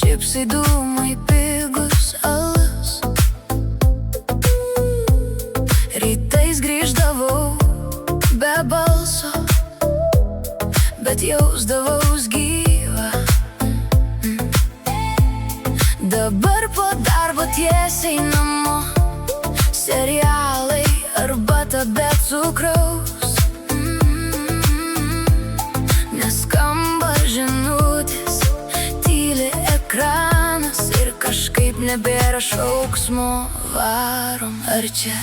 čipsai, dūmai, pigus alus. Rytais grįždavau be balso, bet jausdavaus gyva. Dabar po darbo tiesiai namo, serialai, arbata be cukraus. Neskamba žinutės, tyli ekranas ir kažkaip nebėra šauksmo. Varom, ar čia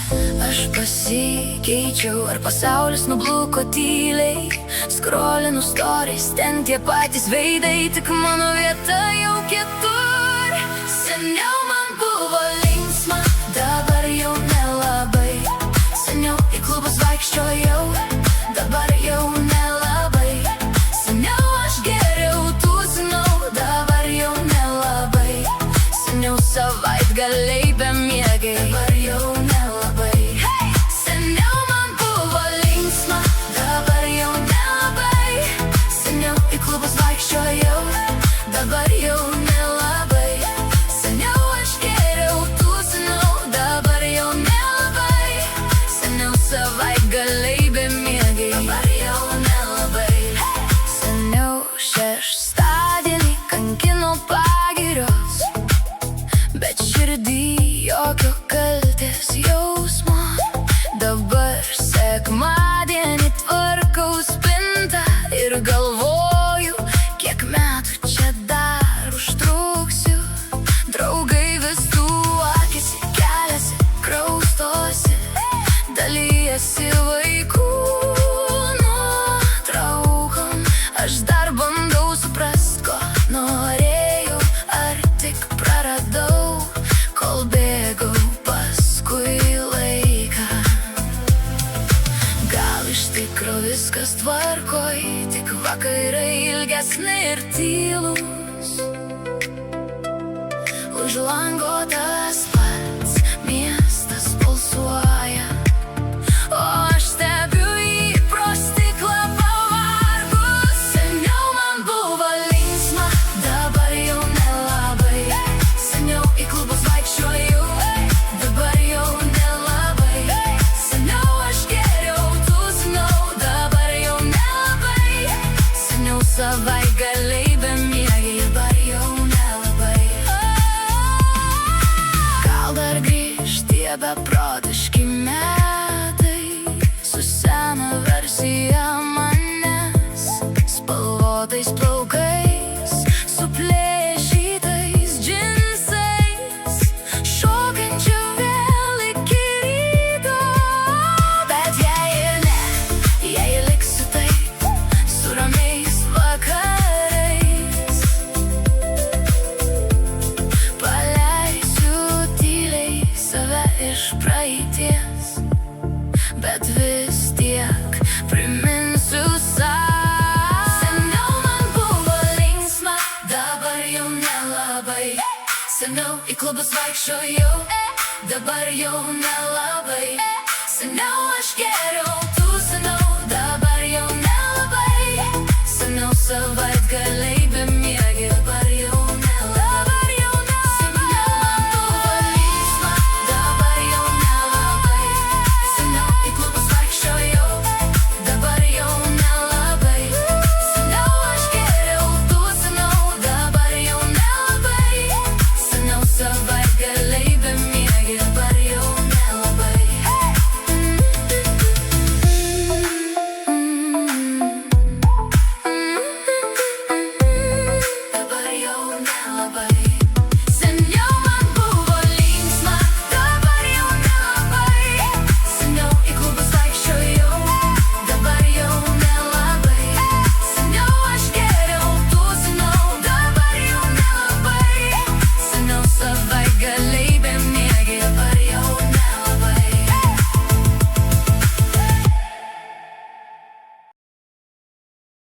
aš pasikeičiau, ar pasaulis nubluko tyliai. Skrolinu stories, ten tie patys veidai, tik mano vieta jau kitur. Seniau man buvo linksma, dabar jau nelabai. Seniau į klubus vaikščiojau, dabar jau nelabai. Seniau aš geriau tūsinau, dabar jau nelabai. Seniau savaitgaliai bemiegiai, dabar jau nelabai. Seniau man buvo linksma, dabar jau nelabai. Seniau į klubus vaikščiojau, dabar jau nelabai. Seniau aš geriau tūsinau, dabar jau nelabai. Seniau savaitgaliai bemiegiai, dabar jau nelabai. Seniau šeštadienį kankino pagirios, bet širdį jokio kaltės jausmo. Dabar sekmadienį tvarkau spintą ir galvoju, kiek metų čia dar užtruksiu. Draugai vis tuokiasi, keliasi, kraustosi, dalijasi vaikų nuotraukom. Aš dar bandau suprast, ko norėjau, ar tik praradau, kol bėgau paskui laiką. Gal iš tikro viskas tvarkoj, tik vakarai ilgesni ir tylus. Už lango tas pats miestas pulsuoja, o aš stebiu jį pro stiklą pavargus. Seniau man buvo linksma, dabar jau nelabai. Seniau į klubus vaikščiojau, dabar jau nelabai. Seniau aš geriau tūsinau, dabar jau nelabai. Seniau savaitgaliai bemiegiai, dabar jau nelabai. Gal dar grįž tie beprotiški metai, su sena versija manęs, spalvotais plaukais, suplėšytais džinsais, šokančiu vėl iki ryto. Bet jei ir ne, jei liksiu taip, su ramiais vakarais, paleisiu tyliai save iš praeities, bet vis tiek priminsiu sau. Seniau man buvo linksma, dabar jau nelabai. Seniau į klubus vaikščiojau, dabar jau nelabai. Seniau aš geriau tūsinau, dabar jau nelabai. Seniau savo